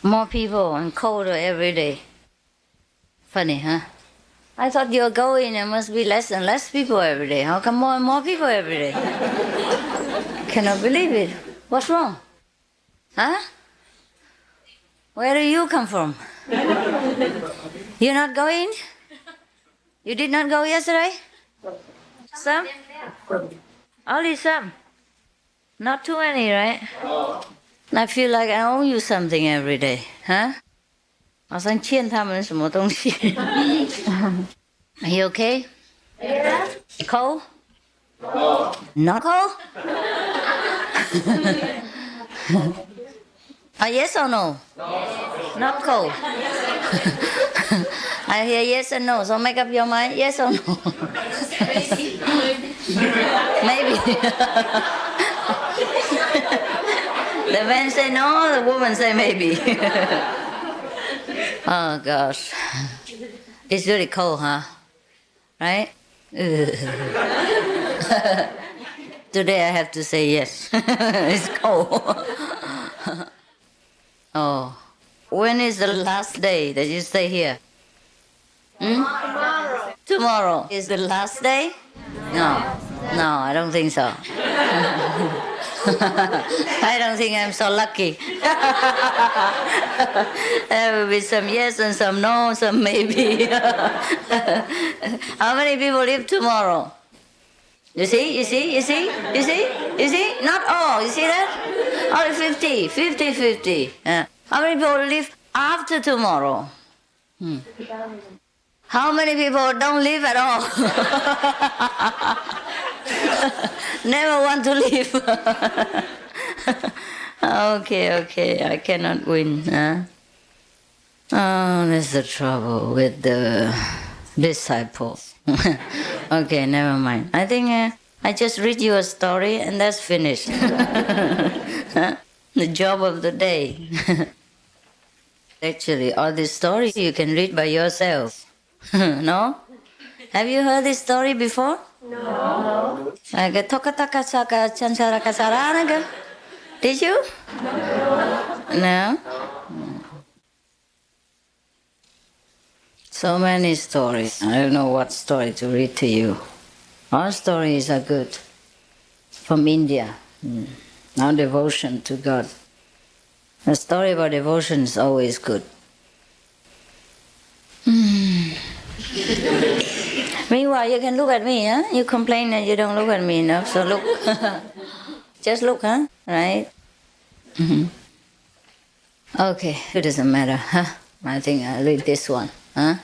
More people and colder every day. Funny, huh? I thought you're going, there must be less and less people every day. How come more and more people every day? Cannot believe it. What's wrong? Huh? Where do you come from? You're not going? You did not go yesterday? Some? Only some. Not too many, right? I feel like I owe you something every day, huh? 好像欠他们什么东西。Are you okay? Yeah. Cold? No. Not cold? Yes or no? Yes. Not cold. I hear yes and no, so make up your mind, yes or no? Maybe. The man say no, the woman say maybe. Oh gosh. It's really cold, huh? Right? Today I have to say yes. It's cold. Oh. When is the last day that you stay here? Tomorrow. Tomorrow is the last day? No. No, I don't think so. I don't think I'm so lucky. There will be some yes and some no, some maybe. How many people live tomorrow? You see? Not all. You see that? Only 50. How many people live after tomorrow? How many people don't live at all? Never want to live. Okay, I cannot win. Huh? Oh, that's the trouble with the disciples. Okay, never mind. I think I just read you a story and that's finished. The job of the day. Actually, all these stories you can read by yourself. No? Have you heard this story before? No. Did you? No? So many stories. I don't know what story to read to you. All stories are good. From India. Now devotion to God. A story about devotion is always good. Meanwhile, you can look at me, huh? You complain that you don't look at me enough, so look. Just look, huh? Right? Okay, it doesn't matter, huh? I think I'll read this one, huh?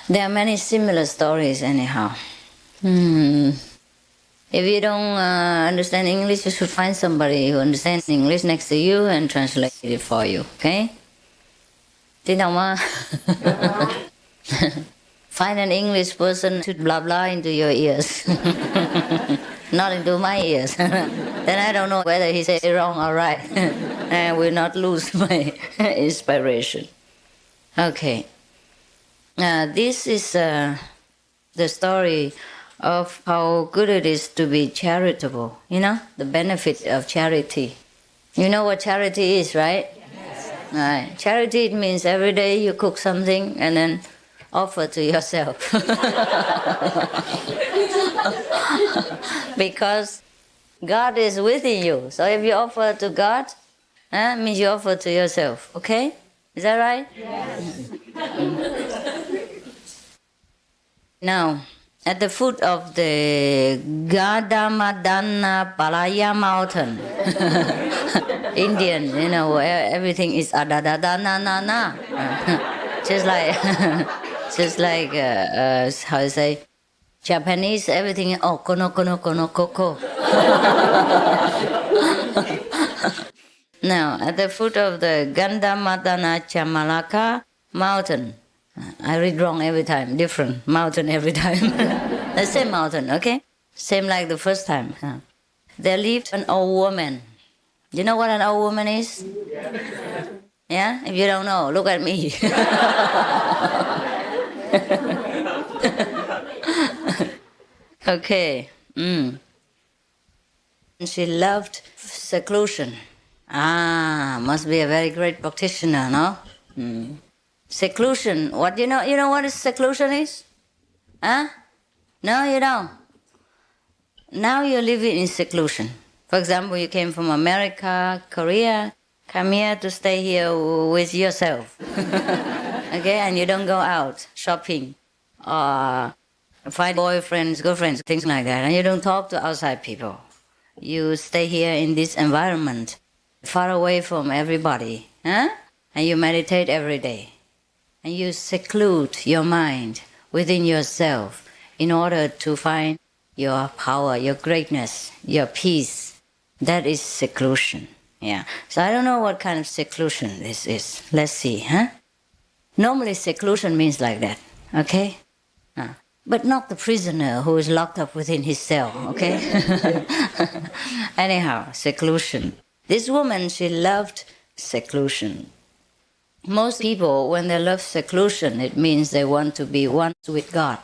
There are many similar stories anyhow. If you don't understand English, you should find somebody who understands English next to you and translate it for you, okay? Tin Hồng Ma? Find an English person to blah blah into your ears. Not into my ears. Then I don't know whether he said it wrong or right. I will not lose my inspiration. Okay. This is the story of how good it is to be charitable. You know, the benefit of charity. You know what charity is, right? Yes. Right. Charity, it means every day you cook something and then offer to yourself. Because God is within you. So if you offer to God, means you offer to yourself. Okay? Is that right? Yes. Now, at the foot of the Gadamadana Palaya mountain, Indian, you know, where everything is adadadana, just like how you say, Japanese, everything kono. Now, at the foot of the Gandamadana Chamalaka mountain, I read wrong every time, different mountain every time. The same mountain, okay? Same like the first time. There lived an old woman. You know what an old woman is? Yeah? If you don't know, look at me. Okay. And she loved seclusion. Must be a very great practitioner, no? Seclusion. What you know what seclusion is? Huh? No, you don't. Now you're living in seclusion. For example, you came from America, Korea, come here to stay here with yourself. Okay, and you don't go out shopping or find boyfriends, girlfriends, things like that, and you don't talk to outside people. You stay here in this environment, far away from everybody, huh? And you meditate every day. And you seclude your mind within yourself in order to find your power, your greatness, your peace. That is seclusion. Yeah. So I don't know what kind of seclusion this is. Let's see, huh? Normally seclusion means like that, okay? But not the prisoner who is locked up within his cell, okay? Anyhow, seclusion. This woman, she loved seclusion. Most people, when they love seclusion, it means they want to be one with God.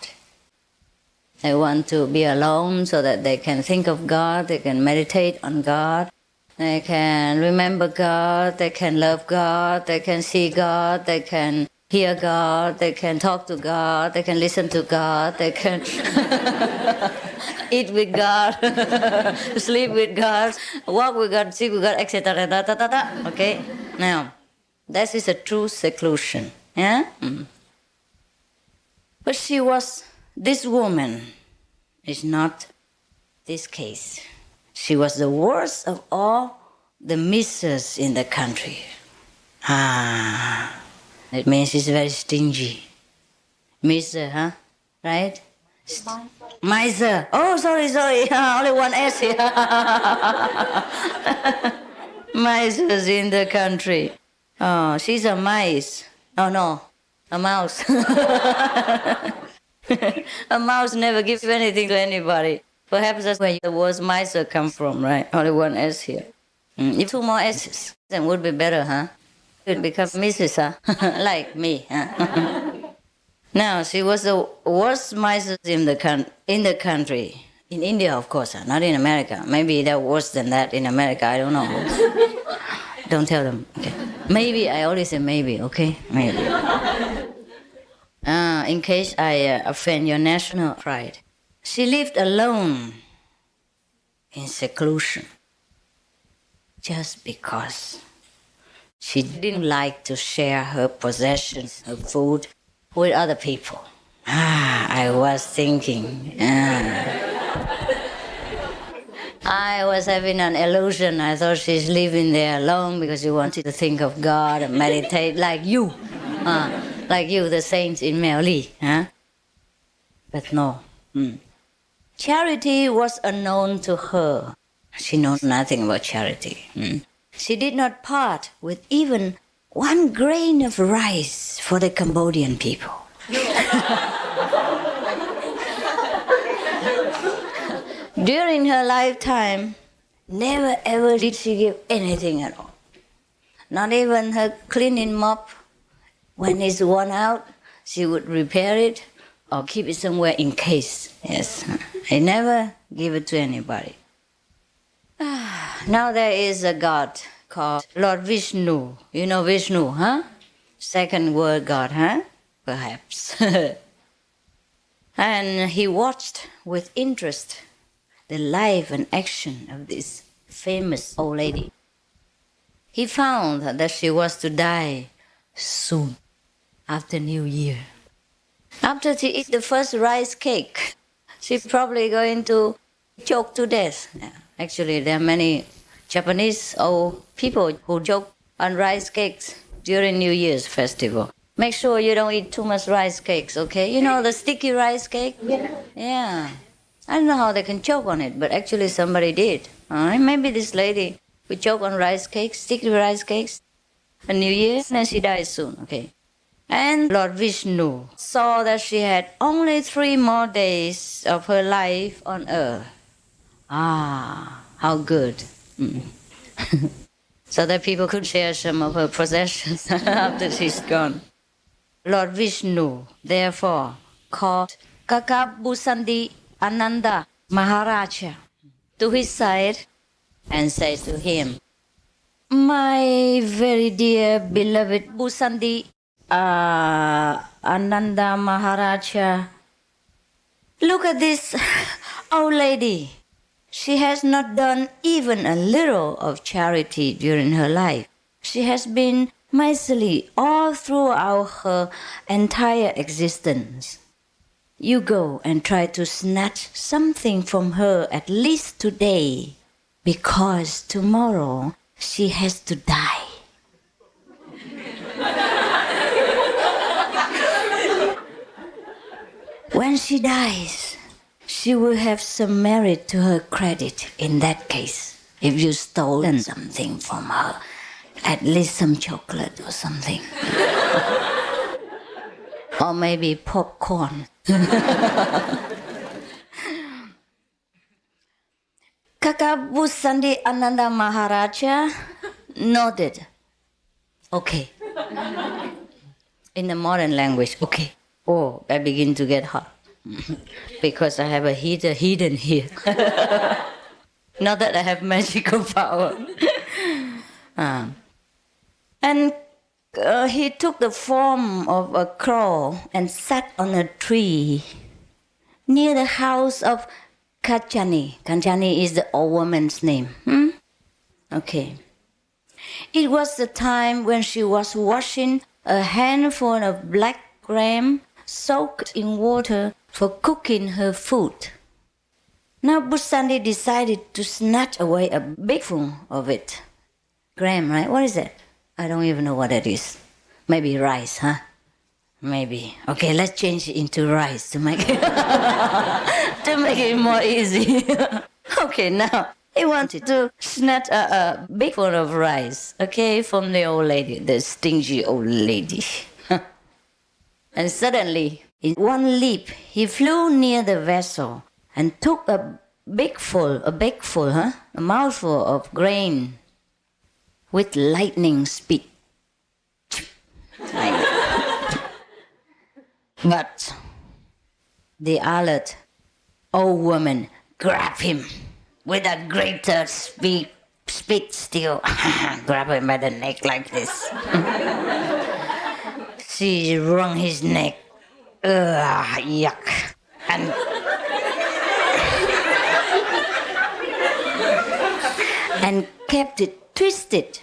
They want to be alone so that they can think of God, they can meditate on God, they can remember God, they can love God, they can see God, they can hear God, they can talk to God, they can listen to God, they can eat with God, sleep with God, walk with God, sleep with God, etc. Okay? Now, that is a true seclusion. Yeah? But this woman is not this case. She was the worst of all the misses in the country. It means she's very stingy. Miser, huh? Right? Miser. Oh, sorry. Only one S here. Misers in the country. Oh, she's a mice. Oh, no. A mouse. A mouse never gives anything to anybody. Perhaps that's where the word miser come from, right? Only one S here. If two more S's, then would be better, huh? It would become Mrs., huh? Like me, huh? Now, she was the worst miser in the country. In India, of course, not in America. Maybe they're worse than that in America, I don't know. Don't tell them. Okay. Maybe, I always say maybe, okay? Maybe. In case I offend your national pride. She lived alone in seclusion just because she didn't like to share her possessions, her food, with other people. I was thinking. I was having an illusion. I thought she's living there alone because she wanted to think of God and meditate like you. Like you, the saints in Meli. Huh? But no. Charity was unknown to her. She knows nothing about charity. She did not part with even one grain of rice for the Cambodian people. During her lifetime, never ever did she give anything at all. Not even her cleaning mop. When it's worn out, she would repair it or keep it somewhere in case. Yes, I never give it to anybody. Now there is a god called Lord Vishnu. You know Vishnu, huh? Second word God, huh? Perhaps. And he watched with interest the life and action of this famous old lady. He found that she was to die soon, after New Year. After she eats the first rice cake, she's probably going to choke to death. Actually, there are many Japanese old people who choke on rice cakes during New Year's festival. Make sure you don't eat too much rice cakes, okay? You know the sticky rice cake? Yeah. I don't know how they can choke on it, but actually somebody did. Maybe this lady would choke on rice cakes, sticky rice cakes, on New Year, and she died soon, okay? And Lord Vishnu saw that she had only 3 more days of her life on earth. How good. So that people could share some of her possessions after she's gone. Lord Vishnu, therefore, called Kakabusandi Ananda Maharaja to his side and said to him, "My very dear beloved Busandi Ananda Maharaja, look at this old lady. She has not done even a little of charity during her life. She has been miserly all throughout her entire existence. You go and try to snatch something from her at least today, because tomorrow she has to die." When she dies, she will have some merit to her credit in that case, if you stolen something from her, at least some chocolate or something. Or maybe popcorn. Kakabusandi Ananda Maharaja nodded. Okay. In the modern language, okay. Oh, I begin to get hot. Because I have a heater hidden here. Not that I have magical power. And he took the form of a crow and sat on a tree near the house of Kachani. Kachani is the old woman's name. Okay. It was the time when she was washing a handful of black gram soaked in water for cooking her food. Now Busandi decided to snatch away a bigful of it. Gram, right? What is that? I don't even know what that is. Maybe rice, huh? Maybe. Okay, let's change it into rice to make it, to make it more easy. Okay, now he wanted to snatch a big one of rice, okay, from the old lady, the stingy old lady. And suddenly, in one leap, he flew near the vessel and took a mouthful of grain with lightning speed. But the alert old woman grabbed him with a greater speed still. Grab him by the neck like this. She wrung his neck. Yuck. And kept it twisted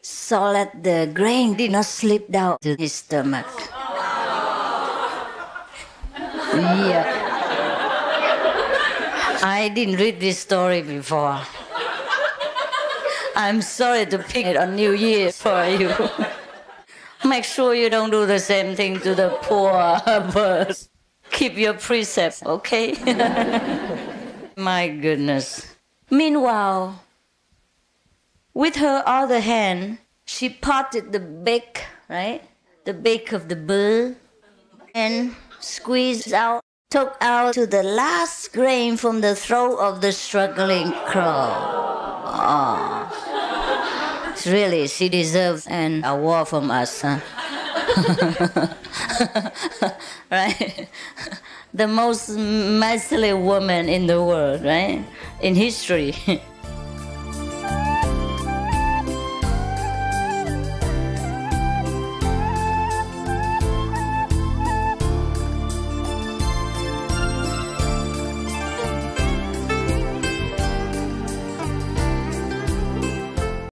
so that the grain did not slip down to his stomach. Yeah. I didn't read this story before. I'm sorry to pick it on New Year for you. Make sure you don't do the same thing to the poor birds. Keep your precepts, okay? My goodness. Meanwhile, with her other hand, she parted the beak, right? The beak of the bird, and took out to the last grain from the throat of the struggling crow. Oh. Really, she deserves an award from us, huh? Right? The most miserly woman in the world, right? In history.